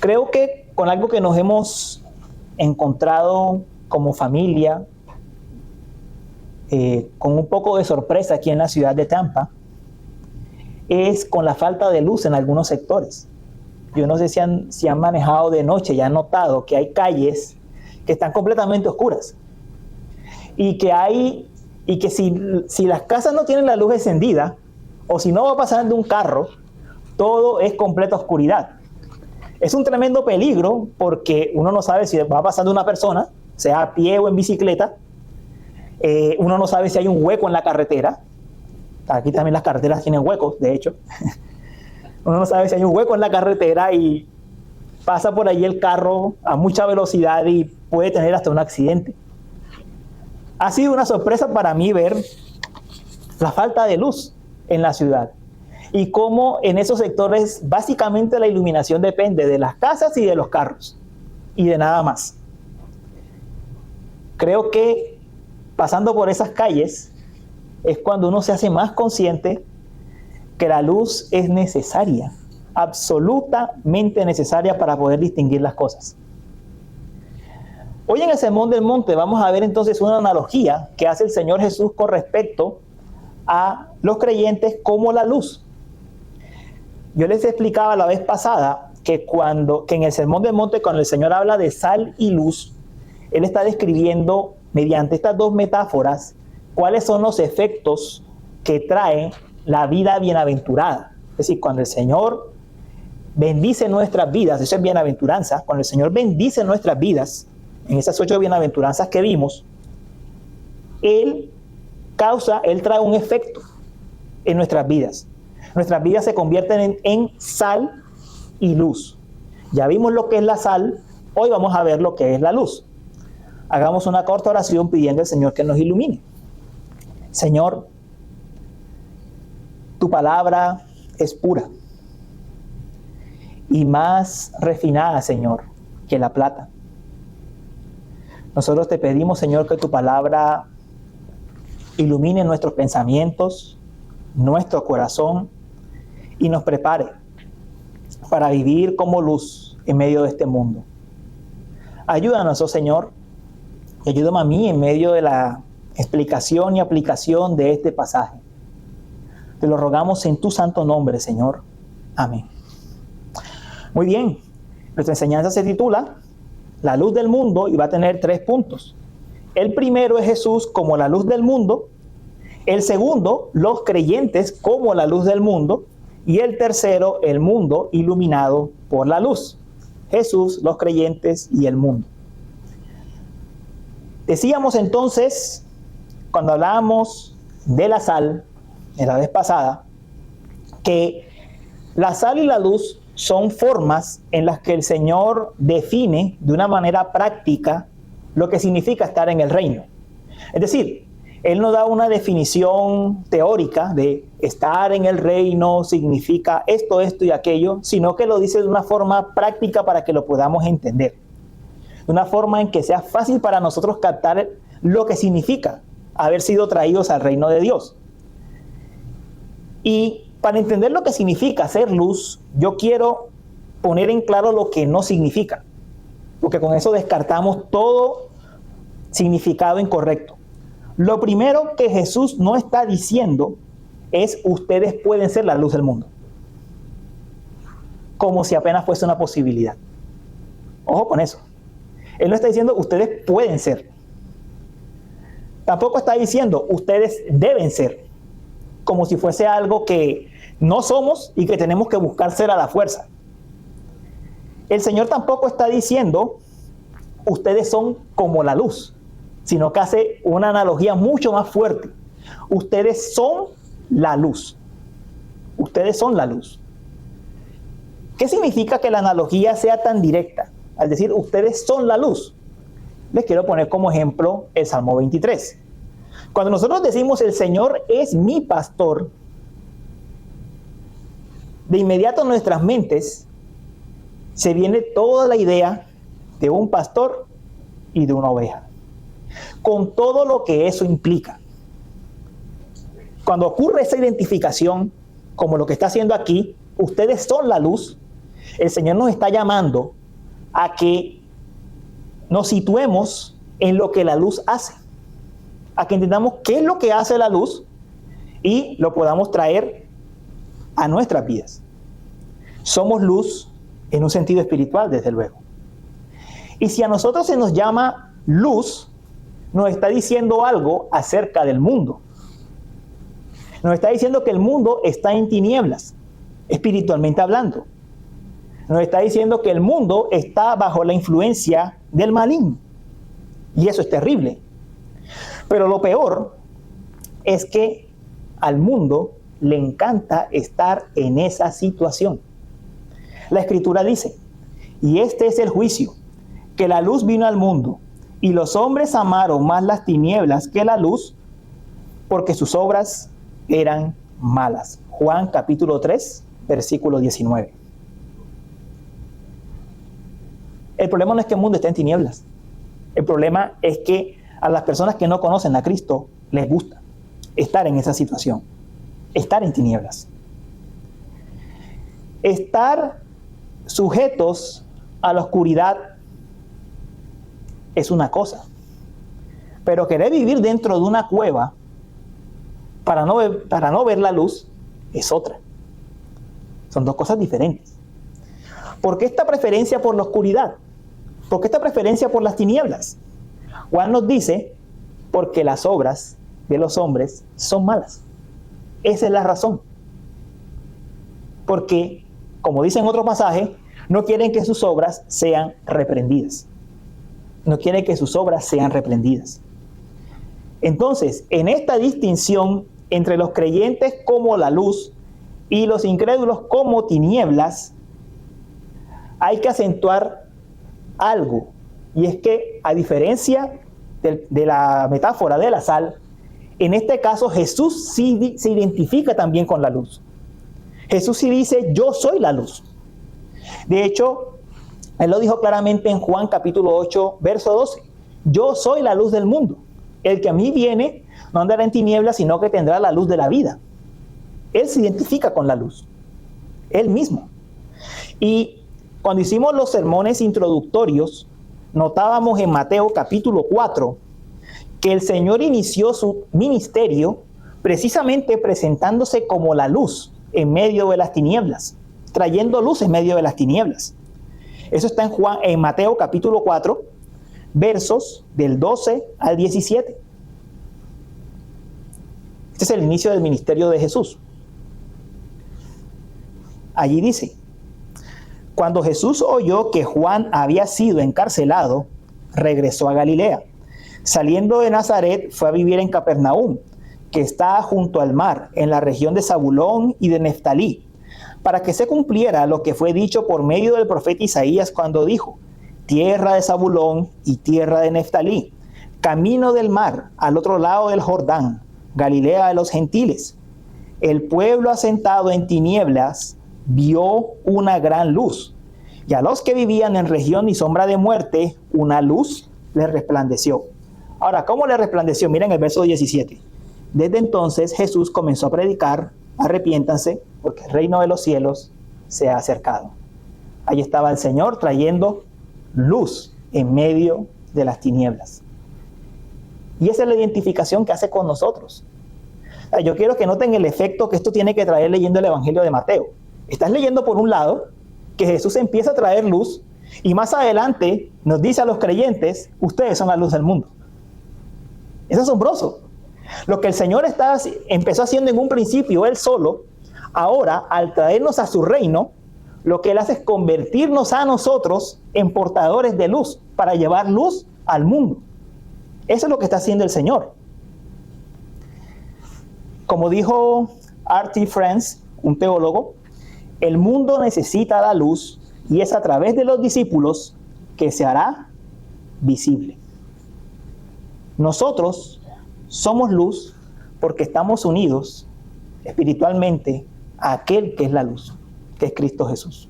Creo que con algo que nos hemos encontrado como familia, con un poco de sorpresa aquí en la ciudad de Tampa, es con la falta de luz en algunos sectores. Yo no sé si han manejado de noche y han notado que hay calles que están completamente oscuras. Y que si las casas no tienen la luz encendida, o si no va pasando un carro, todo es completa oscuridad. Es un tremendo peligro porque uno no sabe si va pasando una persona, sea a pie o en bicicleta. Uno no sabe si hay un hueco en la carretera. Aquí también las carreteras tienen huecos, de hecho. Uno no sabe si hay un hueco en la carretera y pasa por ahí el carro a mucha velocidad y puede tener hasta un accidente. Ha sido una sorpresa para mí ver la falta de luz en la ciudad y cómo en esos sectores básicamente la iluminación depende de las casas y de los carros y de nada más. Creo que pasando por esas calles es cuando uno se hace más consciente que la luz es necesaria, absolutamente necesaria para poder distinguir las cosas. Hoy en el Sermón del Monte vamos a ver entonces una analogía que hace el Señor Jesús con respecto a los creyentes como la luz. Yo les explicaba la vez pasada que en el Sermón del Monte, cuando el Señor habla de sal y luz, Él está describiendo mediante estas dos metáforas cuáles son los efectos que trae la vida bienaventurada. Es decir, cuando el Señor bendice nuestras vidas, eso es bienaventuranza, cuando el Señor bendice nuestras vidas, en esas 8 bienaventuranzas que vimos, Él trae un efecto en nuestras vidas. Nuestras vidas se convierten en sal y luz. Ya vimos lo que es la sal, hoy vamos a ver lo que es la luz. Hagamos una corta oración pidiendo al Señor que nos ilumine. Señor, tu palabra es pura y más refinada, Señor, que la plata. Nosotros te pedimos, Señor, que tu palabra ilumine nuestros pensamientos, nuestro corazón y nos prepare para vivir como luz en medio de este mundo. Ayúdanos, oh Señor, y ayúdame a mí en medio de la explicación y aplicación de este pasaje. Te lo rogamos en tu santo nombre, Señor. Amén. Muy bien, nuestra enseñanza se titula La luz del mundo y va a tener 3 puntos. El primero es Jesús como la luz del mundo. El segundo, los creyentes como la luz del mundo. Y el tercero, el mundo iluminado por la luz. Jesús, los creyentes y el mundo. Decíamos entonces, cuando hablábamos de la sal, en la vez pasada, que la sal y la luz son formas en las que el Señor define de una manera práctica lo que significa estar en el reino. Es decir, Él no da una definición teórica de estar en el reino significa esto, esto y aquello, sino que lo dice de una forma práctica para que lo podamos entender. De una forma en que sea fácil para nosotros captar lo que significa haber sido traídos al reino de Dios. Y para entender lo que significa ser luz, yo quiero poner en claro lo que no significa, porque con eso descartamos todo significado incorrecto. Lo primero que Jesús no está diciendo es ustedes pueden ser la luz del mundo, como si apenas fuese una posibilidad. Ojo con eso. Él no está diciendo ustedes pueden ser. Tampoco está diciendo ustedes deben ser, como si fuese algo que no somos y que tenemos que buscar ser a la fuerza. El Señor tampoco está diciendo ustedes son como la luz, sino que hace una analogía mucho más fuerte. Ustedes son la luz. Ustedes son la luz. ¿Qué significa que la analogía sea tan directa? Al decir ustedes son la luz, les quiero poner como ejemplo el Salmo 23. Cuando nosotros decimos el Señor es mi pastor, de inmediato en nuestras mentes se viene toda la idea de un pastor y de una oveja, con todo lo que eso implica. Cuando ocurre esa identificación, como lo que está haciendo aquí, ustedes son la luz, El Señor nos está llamando a que nos situemos en lo que la luz hace, a que entendamos qué es lo que hace la luz y lo podamos traer a nuestras vidas. Somos luz en un sentido espiritual, desde luego. Y si a nosotros se nos llama luz, nos está diciendo algo acerca del mundo. Nos está diciendo que el mundo está en tinieblas, espiritualmente hablando. Nos está diciendo que el mundo está bajo la influencia del maligno. Y eso es terrible. Pero lo peor es que al mundo le encanta estar en esa situación. La Escritura dice, y este es el juicio, que la luz vino al mundo, y los hombres amaron más las tinieblas que la luz, porque sus obras eran malas. Juan capítulo 3, versículo 19. El problema no es que el mundo esté en tinieblas. El problema es que a las personas que no conocen a Cristo les gusta estar en esa situación, estar en tinieblas. Estar sujetos a la oscuridad es una cosa, pero querer vivir dentro de una cueva para no ver la luz es otra. Son dos cosas diferentes. ¿Por qué esta preferencia por la oscuridad? ¿Por qué esta preferencia por las tinieblas? Juan nos dice, porque las obras de los hombres son malas. Esa es la razón. Porque, como dice en otro pasaje, no quieren que sus obras sean reprendidas. No quieren que sus obras sean reprendidas. Entonces, en esta distinción entre los creyentes como la luz y los incrédulos como tinieblas, hay que acentuar algo. Y es que, a diferencia de la metáfora de la sal, en este caso Jesús sí se identifica también con la luz. Jesús sí dice, yo soy la luz. De hecho, Él lo dijo claramente en Juan capítulo 8, verso 12. Yo soy la luz del mundo. El que a mí viene no andará en tinieblas, sino que tendrá la luz de la vida. Él se identifica con la luz. Él mismo. Y cuando hicimos los sermones introductorios, notábamos en Mateo capítulo 4 que el Señor inició su ministerio precisamente presentándose como la luz en medio de las tinieblas, trayendo luz en medio de las tinieblas. Eso está en Mateo capítulo 4, versos del 12 al 17. Este es el inicio del ministerio de Jesús. Allí dice, cuando Jesús oyó que Juan había sido encarcelado, regresó a Galilea. Saliendo de Nazaret, fue a vivir en Capernaum, que está junto al mar, en la región de Zabulón y de Neftalí, para que se cumpliera lo que fue dicho por medio del profeta Isaías cuando dijo, tierra de Zabulón y tierra de Neftalí, camino del mar, al otro lado del Jordán, Galilea de los gentiles. El pueblo asentado en tinieblas vio una gran luz, y a los que vivían en región y sombra de muerte, una luz les resplandeció. Ahora, ¿cómo le resplandeció? Miren el verso 17. Desde entonces Jesús comenzó a predicar, arrepiéntanse, porque el reino de los cielos se ha acercado. Ahí estaba el Señor trayendo luz en medio de las tinieblas. Y esa es la identificación que hace con nosotros. Yo quiero que noten el efecto que esto tiene que traer leyendo el Evangelio de Mateo. Estás leyendo por un lado que Jesús empieza a traer luz y más adelante nos dice a los creyentes, ustedes son la luz del mundo. Es asombroso. Lo que el Señor empezó haciendo en un principio Él solo, ahora al traernos a su reino, lo que Él hace es convertirnos a nosotros en portadores de luz para llevar luz al mundo. Eso es lo que está haciendo el Señor. Como dijo R.T. France, un teólogo, el mundo necesita la luz y es a través de los discípulos que se hará visible. Nosotros somos luz porque estamos unidos espiritualmente a aquel que es la luz, que es Cristo Jesús.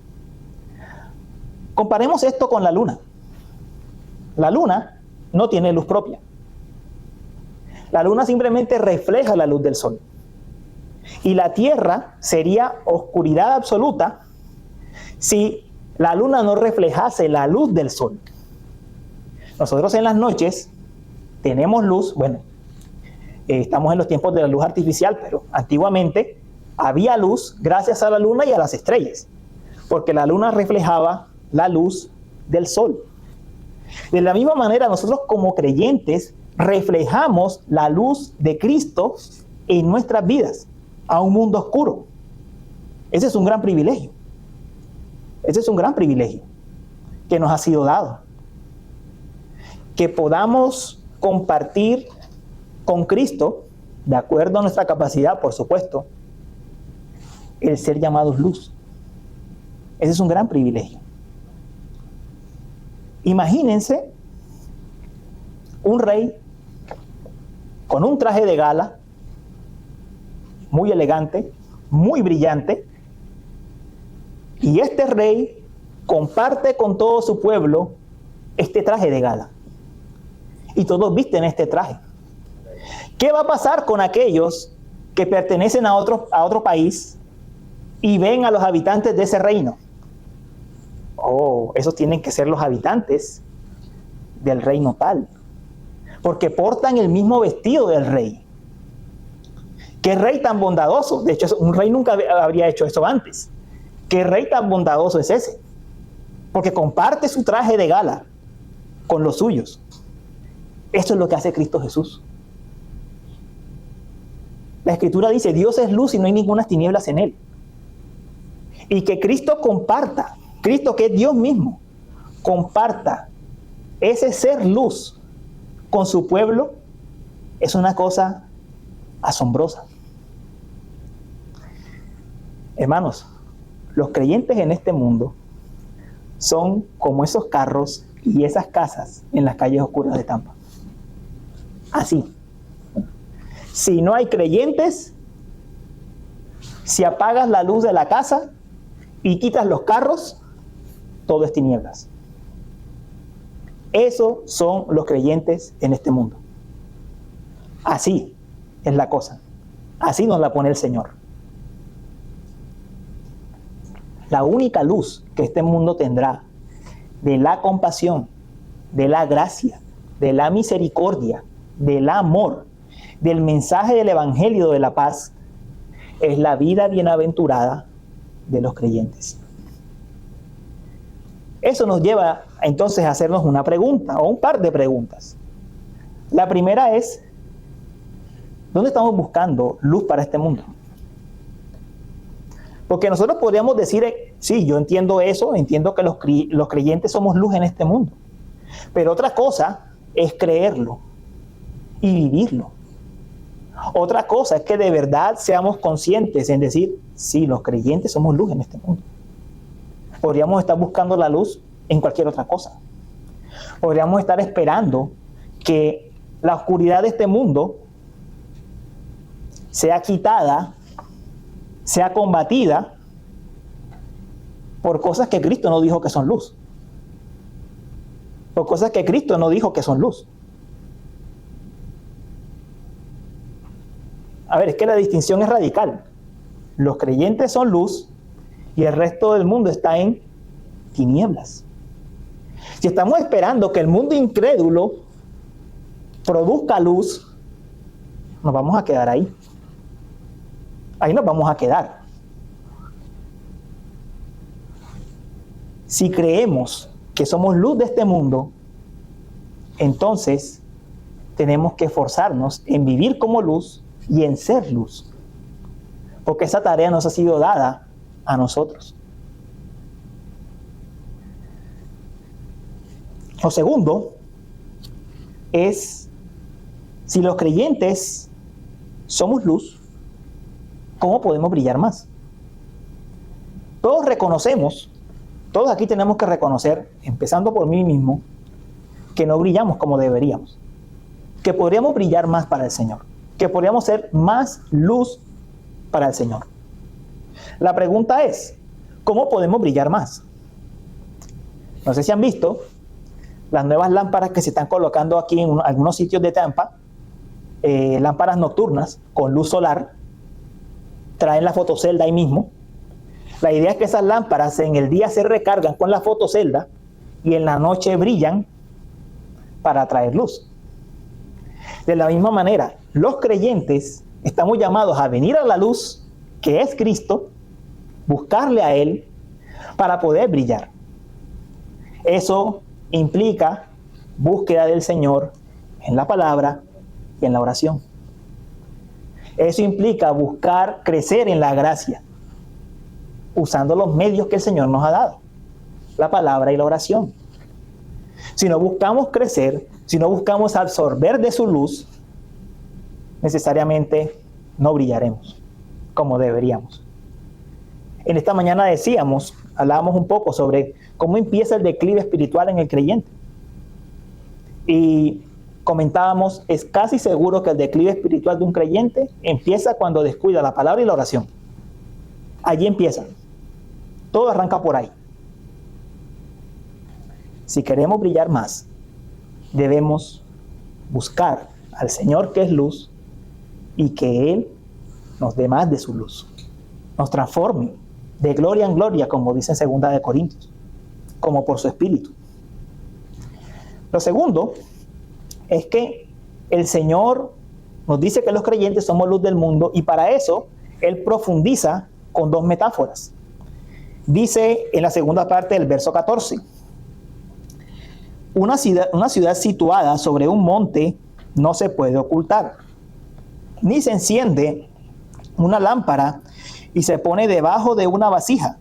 Comparemos esto con la luna. La luna no tiene luz propia. La luna simplemente refleja la luz del sol. Y la tierra sería oscuridad absoluta si la luna no reflejase la luz del sol. Nosotros en las noches tenemos luz, bueno, estamos en los tiempos de la luz artificial, pero antiguamente había luz gracias a la luna y a las estrellas, porque la luna reflejaba la luz del sol. De la misma manera, nosotros como creyentes reflejamos la luz de Cristo en nuestras vidas a un mundo oscuro. Ese es un gran privilegio. Ese es un gran privilegio que nos ha sido dado. Que podamos compartir con Cristo, de acuerdo a nuestra capacidad, por supuesto, el ser llamados luz. Ese es un gran privilegio. Imagínense un rey con un traje de gala, muy elegante, muy brillante, y este rey comparte con todo su pueblo este traje de gala. Y todos visten este traje. ¿Qué va a pasar con aquellos que pertenecen a otro país y ven a los habitantes de ese reino? Oh, esos tienen que ser los habitantes del reino tal, porque portan el mismo vestido del rey. ¿Qué rey tan bondadoso? De hecho, un rey nunca habría hecho eso antes. ¿Qué rey tan bondadoso es ese? Porque comparte su traje de gala con los suyos. Eso es lo que hace Cristo Jesús. La Escritura dice, Dios es luz y no hay ninguna tinieblas en él. Y que Cristo comparta, Cristo que es Dios mismo, comparta ese ser luz con su pueblo, es una cosa asombrosa. Hermanos, los creyentes en este mundo son como esos carros y esas casas en las calles oscuras de Tampa. Así. Si no hay creyentes, si apagas la luz de la casa y quitas los carros, todo es tinieblas. Esos son los creyentes en este mundo. Así es la cosa. Así nos la pone el Señor. La única luz que este mundo tendrá de la compasión, de la gracia, de la misericordia, del amor, del mensaje del Evangelio de la paz, es la vida bienaventurada de los creyentes. Eso nos lleva entonces a hacernos una pregunta o un par de preguntas. La primera es, ¿dónde estamos buscando luz para este mundo? Porque nosotros podríamos decir, sí, yo entiendo eso, entiendo que los creyentes somos luz en este mundo. Pero otra cosa es creerlo y vivirlo. Otra cosa es que de verdad seamos conscientes en decir, sí, los creyentes somos luz en este mundo. Podríamos estar buscando la luz en cualquier otra cosa. Podríamos estar esperando que la oscuridad de este mundo sea quitada, sea combatida por cosas que Cristo no dijo que son luz. Por cosas que Cristo no dijo que son luz. A ver, es que la distinción es radical. Los creyentes son luz y el resto del mundo está en tinieblas. Si estamos esperando que el mundo incrédulo produzca luz, nos vamos a quedar ahí. Ahí nos vamos a quedar. Si creemos que somos luz de este mundo, entonces tenemos que esforzarnos en vivir como luz y en ser luz, porque esa tarea nos ha sido dada a nosotros. Lo segundo es, si los creyentes somos luz, ¿cómo podemos brillar más? Todos reconocemos, todos aquí tenemos que reconocer, empezando por mí mismo, que no brillamos como deberíamos, que podríamos brillar más para el Señor, que podríamos ser más luz para el Señor. La pregunta es, ¿cómo podemos brillar más? No sé si han visto las nuevas lámparas que se están colocando aquí en algunos sitios de Tampa, lámparas nocturnas con luz solar, traen la fotocelda ahí mismo. La idea es que esas lámparas en el día se recargan con la fotocelda y en la noche brillan para traer luz. De la misma manera, los creyentes estamos llamados a venir a la luz, que es Cristo, buscarle a Él para poder brillar. Eso implica búsqueda del Señor en la palabra y en la oración. Eso implica buscar crecer en la gracia, usando los medios que el Señor nos ha dado, la palabra y la oración. Si no buscamos crecer, si no buscamos absorber de su luz, necesariamente no brillaremos como deberíamos. En esta mañana hablábamos un poco sobre cómo empieza el declive espiritual en el creyente. Y comentábamos, es casi seguro que el declive espiritual de un creyente empieza cuando descuida la palabra y la oración. Allí empieza. Todo arranca por ahí. Si queremos brillar más, debemos buscar al Señor, que es luz, y que Él nos dé más de su luz. Nos transforme de gloria en gloria, como dice en 2 Corintios, como por su Espíritu. Lo segundo es que el Señor nos dice que los creyentes somos luz del mundo, y para eso Él profundiza con dos metáforas. Dice en la segunda parte del verso 14, una ciudad situada sobre un monte no se puede ocultar, ni se enciende una lámpara y se pone debajo de una vasija,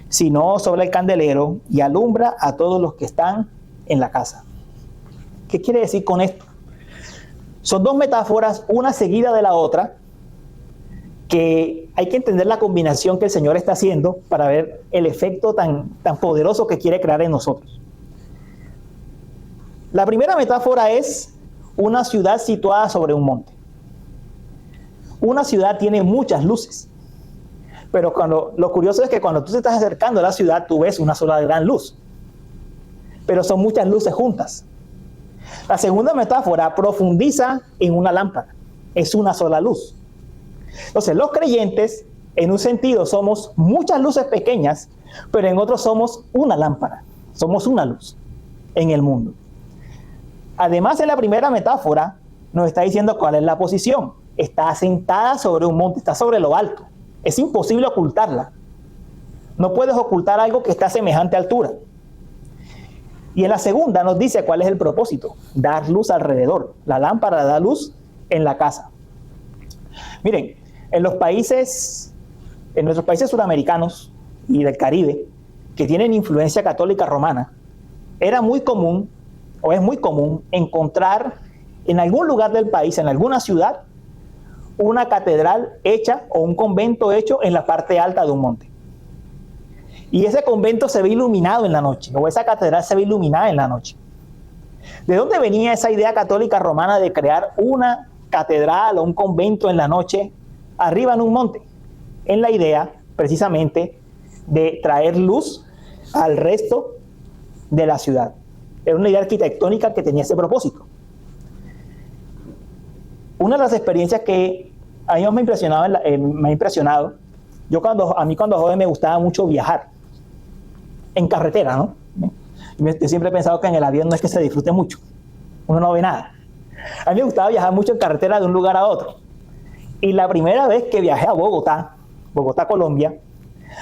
sino sobre el candelero, y alumbra a todos los que están en la casa. ¿Qué quiere decir con esto? Son dos metáforas, una seguida de la otra, que hay que entender la combinación que el Señor está haciendo para ver el efecto tan poderoso que quiere crear en nosotros. La primera metáfora es una ciudad situada sobre un monte. Una ciudad tiene muchas luces, pero lo curioso es que cuando tú te estás acercando a la ciudad, tú ves una sola gran luz, pero son muchas luces juntas. La segunda metáfora profundiza en una lámpara, es una sola luz. Entonces, los creyentes, en un sentido, somos muchas luces pequeñas, pero en otro somos una lámpara, somos una luz en el mundo. Además, en la primera metáfora, nos está diciendo cuál es la posición. Está asentada sobre un monte, está sobre lo alto. Es imposible ocultarla. No puedes ocultar algo que está a semejante altura. Y en la segunda nos dice cuál es el propósito: dar luz alrededor. La lámpara da luz en la casa. Miren, en nuestros países sudamericanos y del Caribe, que tienen influencia católica romana, era muy común, o es muy común, encontrar en algún lugar del país, en alguna ciudad, una catedral hecha o un convento hecho en la parte alta de un monte. Y ese convento se ve iluminado en la noche, o esa catedral se ve iluminada en la noche. ¿De dónde venía esa idea católica romana de crear una catedral o un convento en la noche arriba en un monte? En la idea, precisamente, de traer luz al resto de la ciudad. Era una idea arquitectónica que tenía ese propósito. Una de las experiencias que a mí me ha impresionado, a mí cuando joven me gustaba mucho viajar en carretera, ¿no? Yo siempre he pensado que en el avión no es que se disfrute mucho, uno no ve nada. A mí me gustaba viajar mucho en carretera de un lugar a otro. Y la primera vez que viajé a Bogotá, Colombia,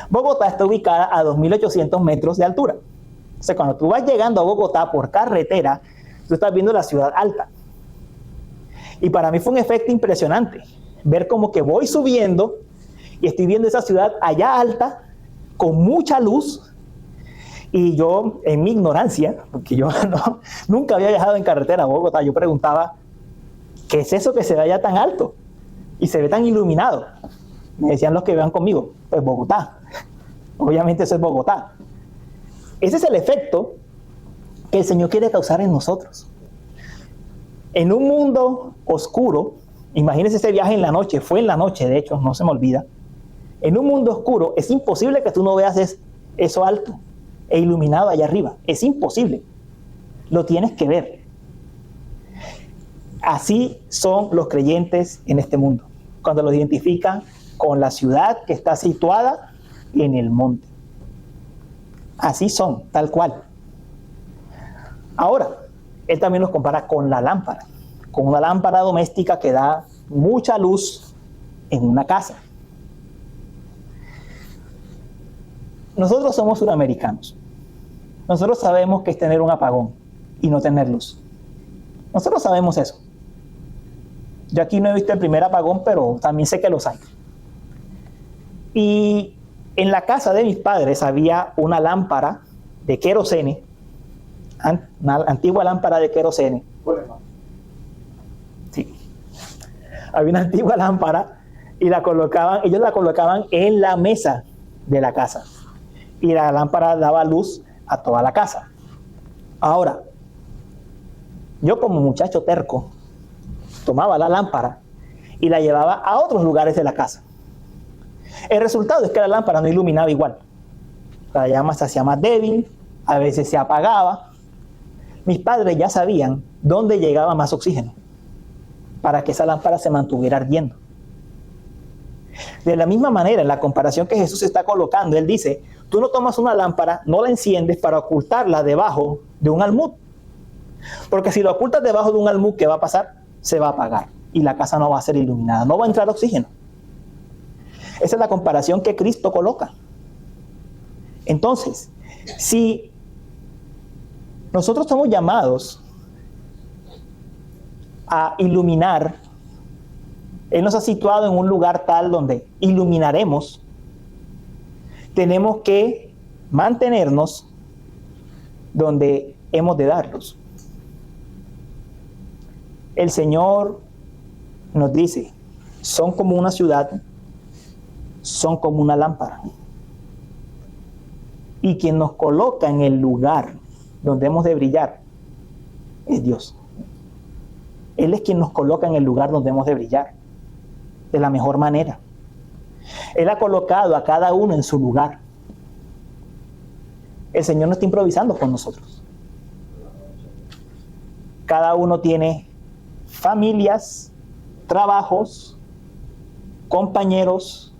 Bogotá está ubicada a 2.800 metros de altura. O sea, cuando tú vas llegando a Bogotá por carretera, tú estás viendo la ciudad alta. Y para mí fue un efecto impresionante, ver como que voy subiendo y estoy viendo esa ciudad allá alta, con mucha luz, y yo, en mi ignorancia, porque yo nunca había viajado en carretera a Bogotá, yo preguntaba, ¿qué es eso que se ve allá tan alto y se ve tan iluminado? Me decían los que vean conmigo, pues Bogotá. Obviamente eso es Bogotá. Ese es el efecto que el Señor quiere causar en nosotros. En un mundo oscuro, imagínense ese viaje en la noche, fue en la noche, de hecho, no se me olvida. En un mundo oscuro es imposible que tú no veas eso alto e iluminado allá arriba. Es imposible. Lo tienes que ver. Así son los creyentes en este mundo. Cuando los identifican con la ciudad que está situada en el monte. Así son, tal cual. Ahora, él también los compara con la lámpara, con una lámpara doméstica que da mucha luz en una casa. Nosotros somos suramericanos. Nosotros sabemos que es tener un apagón y no tener luz. Nosotros sabemos eso. Yo aquí no he visto el primer apagón, pero también sé que los hay. Y en la casa de mis padres había una lámpara de querosene, una antigua lámpara de querosene. Sí. Había una antigua lámpara y ellos la colocaban en la mesa de la casa. Y la lámpara daba luz a toda la casa. Ahora, yo como muchacho terco, tomaba la lámpara y la llevaba a otros lugares de la casa. El resultado es que la lámpara no iluminaba igual. La llama se hacía más débil, a veces se apagaba. Mis padres ya sabían dónde llegaba más oxígeno para que esa lámpara se mantuviera ardiendo. De la misma manera, en la comparación que Jesús está colocando, él dice, tú no tomas una lámpara, no la enciendes para ocultarla debajo de un almud. Porque si la ocultas debajo de un almud, ¿qué va a pasar? Se va a apagar y la casa no va a ser iluminada, no va a entrar oxígeno. Esa es la comparación que Cristo coloca. Entonces, si nosotros estamos llamados a iluminar, Él nos ha situado en un lugar tal donde iluminaremos, tenemos que mantenernos donde hemos de darlos. El Señor nos dice, son como una ciudad, son como una lámpara. Y quien nos coloca en el lugar donde hemos de brillar es Dios. Él es quien nos coloca en el lugar donde hemos de brillar de la mejor manera. Él ha colocado a cada uno en su lugar. El Señor no está improvisando con nosotros. Cada uno tiene familias, trabajos, compañeros,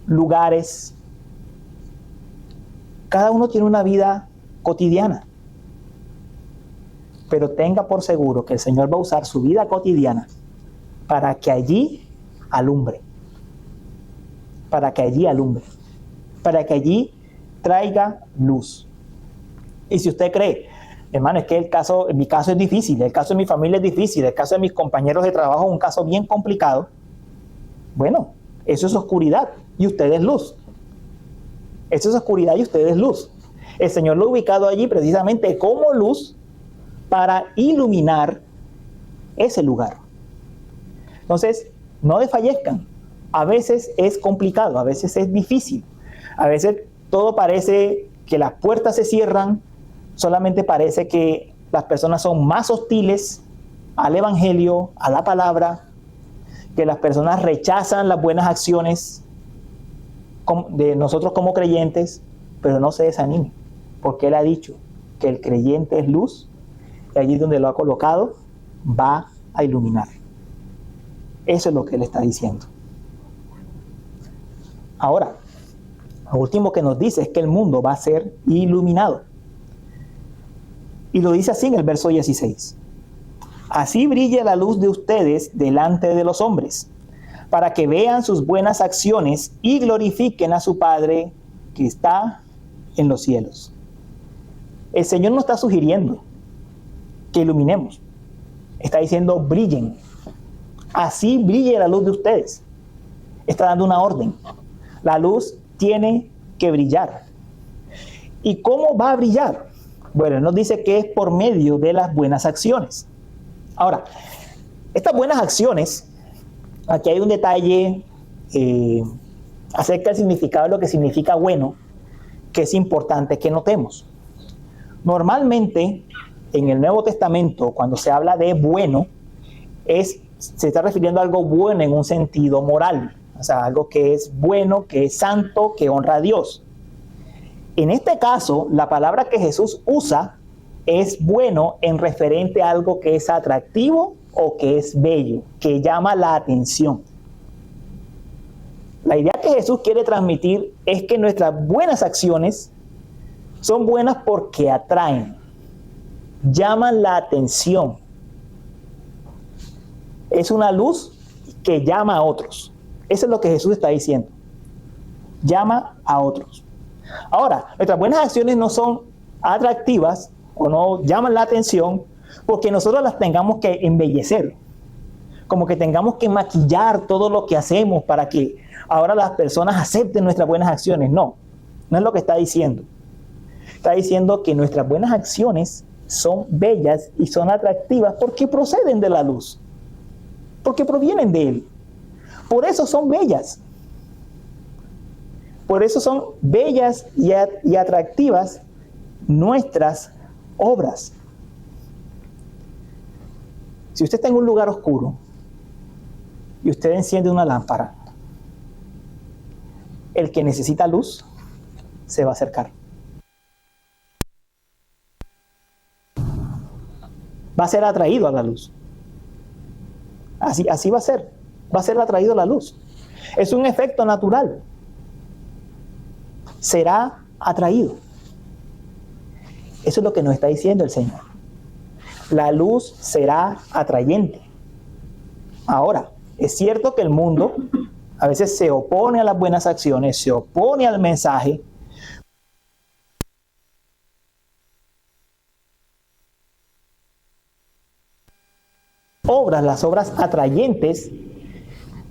lugares. Cada uno tiene una vida cotidiana. Pero tenga por seguro que el Señor va a usar su vida cotidiana para que allí alumbre. Para que allí alumbre. Para que allí traiga luz. Y si usted cree, hermano, es que en mi caso es difícil, el caso de mi familia es difícil, el caso de mis compañeros de trabajo es un caso bien complicado. Bueno, eso es oscuridad y usted es luz. Eso es oscuridad y usted es luz. El Señor lo ha ubicado allí precisamente como luz para iluminar ese lugar. Entonces, no desfallezcan. A veces es complicado, a veces es difícil. A veces todo parece que las puertas se cierran, solamente parece que las personas son más hostiles al evangelio, a la palabra, que las personas rechazan las buenas acciones de nosotros como creyentes, pero no se desanime, porque Él ha dicho que el creyente es luz y allí donde lo ha colocado va a iluminar. Eso es lo que Él está diciendo. Ahora, lo último que nos dice es que el mundo va a ser iluminado. Y lo dice así en el verso 16. Así brille la luz de ustedes delante de los hombres, para que vean sus buenas acciones y glorifiquen a su Padre que está en los cielos. El Señor nos está sugiriendo que iluminemos. Está diciendo brillen. Así brille la luz de ustedes. Está dando una orden. La luz tiene que brillar. ¿Y cómo va a brillar? Bueno, nos dice que es por medio de las buenas acciones. Ahora, estas buenas acciones, aquí hay un detalle acerca del significado de lo que significa bueno, que es importante que notemos. Normalmente, en el Nuevo Testamento, cuando se habla de bueno, se está refiriendo a algo bueno en un sentido moral. O sea, algo que es bueno, que es santo, que honra a Dios. En este caso, la palabra que Jesús usa es bueno en referente a algo que es atractivo o que es bello, que llama la atención. La idea que Jesús quiere transmitir es que nuestras buenas acciones son buenas porque atraen, llaman la atención. Es una luz que llama a otros. Eso es lo que Jesús está diciendo. Llama a otros. Ahora, nuestras buenas acciones no son atractivas o no llaman la atención porque nosotros las tengamos que embellecer. Como que tengamos que maquillar todo lo que hacemos para que ahora las personas acepten nuestras buenas acciones. No, no es lo que está diciendo. Está diciendo que nuestras buenas acciones son bellas y son atractivas porque proceden de la luz, porque provienen de Él. Por eso son bellas. Por eso son bellas y atractivas nuestras obras. Si usted está en un lugar oscuro y usted enciende una lámpara, el que necesita luz se va a acercar. Va a ser atraído a la luz. Así va a ser. Va a ser atraído a la luz. Es un efecto natural. Será atraído. Eso es lo que nos está diciendo el Señor. La luz será atrayente. Ahora, es cierto que el mundo a veces se opone a las buenas acciones, se opone al mensaje. Las obras atrayentes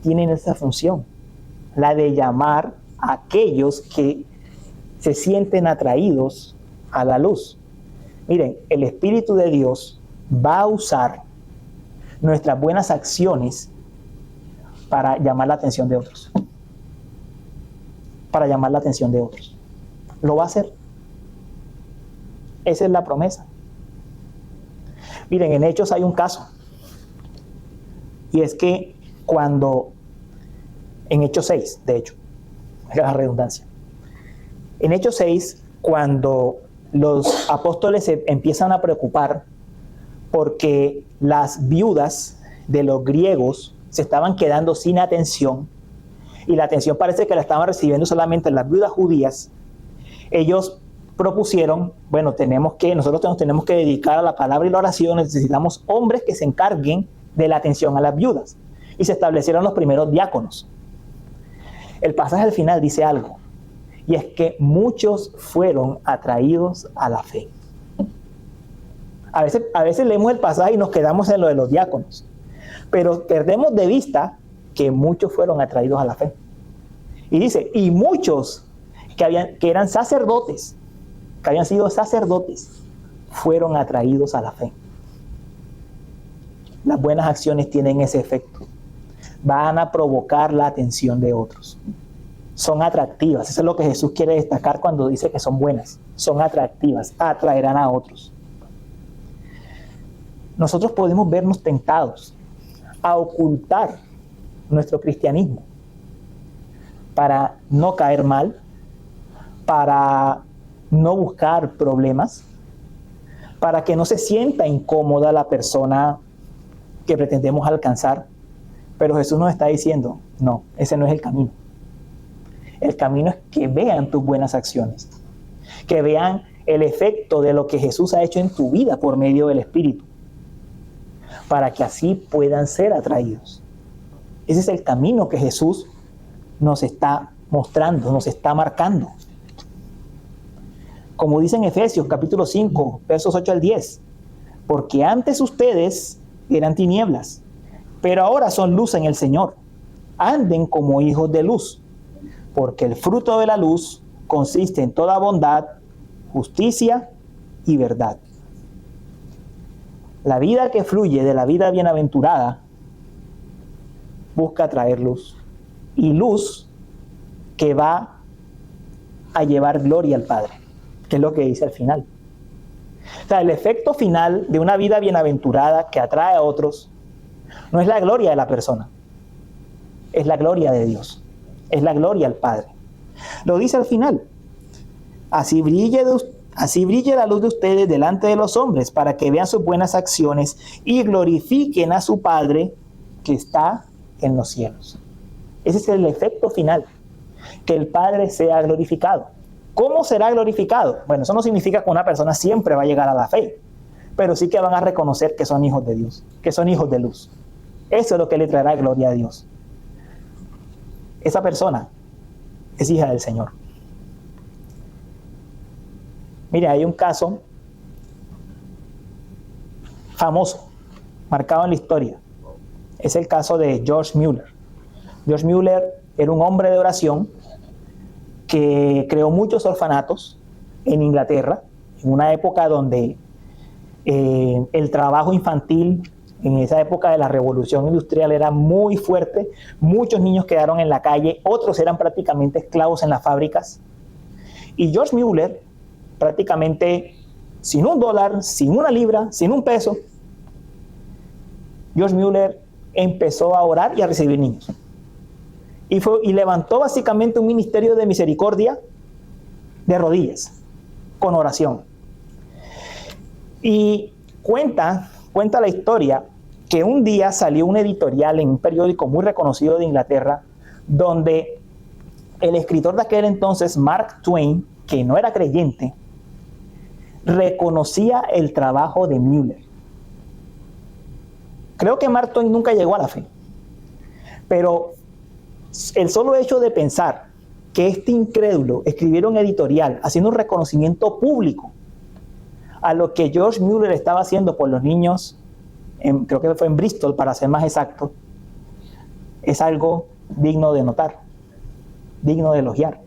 tienen esa función, la de llamar a aquellos que se sienten atraídos a la luz. Miren, el Espíritu de Dios va a usar nuestras buenas acciones para llamar la atención de otros. Para llamar la atención de otros. Lo va a hacer. Esa es la promesa. Miren, en Hechos hay un caso. Y es que en Hechos 6, de hecho, es la redundancia. En Hechos 6, cuando los apóstoles se empiezan a preocupar porque las viudas de los griegos se estaban quedando sin atención, y la atención parece que la estaban recibiendo solamente las viudas judías, ellos propusieron, bueno, nosotros nos tenemos que dedicar a la palabra y la oración, necesitamos hombres que se encarguen de la atención a las viudas. Y se establecieron los primeros diáconos. El pasaje al final dice algo, y es que muchos fueron atraídos a la fe. A veces leemos el pasaje y nos quedamos en lo de los diáconos, pero perdemos de vista que muchos fueron atraídos a la fe. Y dice, y muchos que eran sacerdotes, que habían sido sacerdotes, fueron atraídos a la fe. Las buenas acciones tienen ese efecto. Van a provocar la atención de otros. Son atractivas. Eso es lo que Jesús quiere destacar cuando dice que son buenas. Son atractivas. Atraerán a otros. Nosotros podemos vernos tentados a ocultar nuestro cristianismo para no caer mal, para no buscar problemas, para que no se sienta incómoda la persona que pretendemos alcanzar. Pero Jesús nos está diciendo, no, ese no es el camino. El camino es que vean tus buenas acciones, que vean el efecto de lo que Jesús ha hecho en tu vida por medio del Espíritu, para que así puedan ser atraídos. Ese es el camino que Jesús nos está mostrando, nos está marcando. Como dice en Efesios capítulo 5, versos 8 al 10, porque antes ustedes eran tinieblas, pero ahora son luz en el Señor. Anden como hijos de luz, porque el fruto de la luz consiste en toda bondad, justicia y verdad. La vida que fluye de la vida bienaventurada busca traer luz, y luz que va a llevar gloria al Padre, que es lo que dice al final. O sea, el efecto final de una vida bienaventurada que atrae a otros no es la gloria de la persona, es la gloria de Dios, es la gloria al Padre. Lo dice al final, así brille la luz de ustedes delante de los hombres, para que vean sus buenas acciones y glorifiquen a su Padre que está en los cielos. Ese es el efecto final, que el Padre sea glorificado. ¿Cómo será glorificado? Bueno, eso no significa que una persona siempre va a llegar a la fe, pero sí que van a reconocer que son hijos de Dios, que son hijos de luz. Eso es lo que le traerá gloria a Dios. Esa persona es hija del Señor. Mire, hay un caso famoso, marcado en la historia. Es el caso de George Mueller. George Mueller era un hombre de oración que creó muchos orfanatos en Inglaterra, en una época donde el trabajo infantil, en esa época de la revolución industrial, era muy fuerte. Muchos niños quedaron en la calle, otros eran prácticamente esclavos en las fábricas. Y George Mueller, prácticamente sin $1, sin una libra, sin un peso, George Mueller empezó a orar y a recibir niños. Y levantó básicamente un ministerio de misericordia de rodillas, con oración. Y cuenta la historia que un día salió un editorial en un periódico muy reconocido de Inglaterra, donde el escritor de aquel entonces, Mark Twain, que no era creyente, reconocía el trabajo de Mueller. Creo que Mark Twain nunca llegó a la fe, pero el solo hecho de pensar que este incrédulo escribiera un editorial haciendo un reconocimiento público a lo que George Mueller estaba haciendo por los niños, creo que fue en Bristol para ser más exacto, es algo digno de notar, digno de elogiar.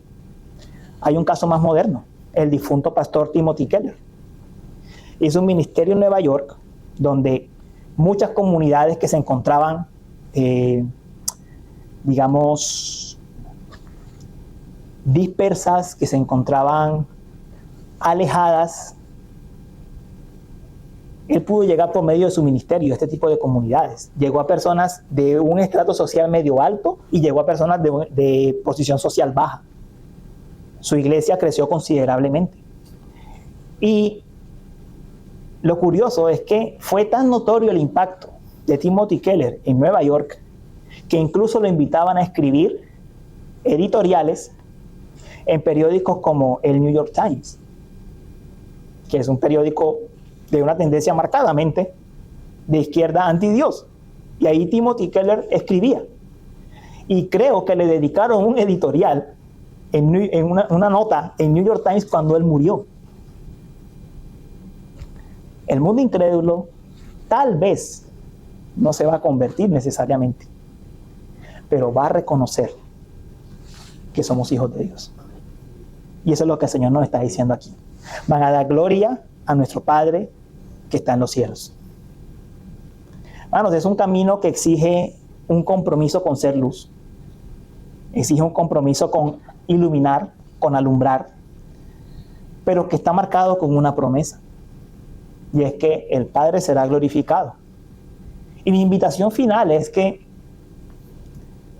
Hay un caso más moderno, el difunto pastor Timothy Keller. Hizo un ministerio en Nueva York donde muchas comunidades que se encontraban, dispersas, que se encontraban alejadas, él pudo llegar por medio de su ministerio a este tipo de comunidades. Llegó a personas de un estrato social medio alto y llegó a personas de posición social baja. Su iglesia creció considerablemente. Y lo curioso es que fue tan notorio el impacto de Timothy Keller en Nueva York que incluso lo invitaban a escribir editoriales en periódicos como el New York Times, que es un periódico de una tendencia marcadamente de izquierda anti-Dios. Y ahí Timothy Keller escribía. Y creo que le dedicaron un editorial en una nota en New York Times cuando él murió. El mundo incrédulo tal vez no se va a convertir necesariamente, pero va a reconocer que somos hijos de Dios. Y eso es lo que el Señor nos está diciendo aquí. Van a dar gloria a nuestro Padre que está en los cielos. Hermanos, es un camino que exige un compromiso con ser luz. Exige un compromiso con iluminar, con alumbrar, pero que está marcado con una promesa. Y es que el Padre será glorificado. Y mi invitación final es que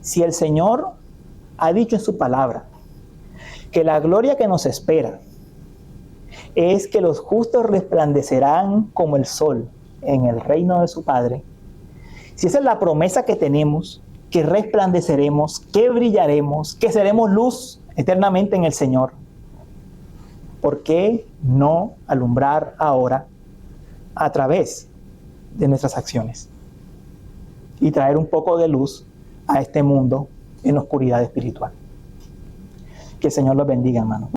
si el Señor ha dicho en su palabra que la gloria que nos espera es que los justos resplandecerán como el sol en el reino de su Padre, si esa es la promesa que tenemos, que resplandeceremos, que brillaremos, que seremos luz eternamente en el Señor, ¿por qué no alumbrar ahora a través de nuestras acciones y traer un poco de luz a este mundo en oscuridad espiritual? Que el Señor los bendiga, hermano.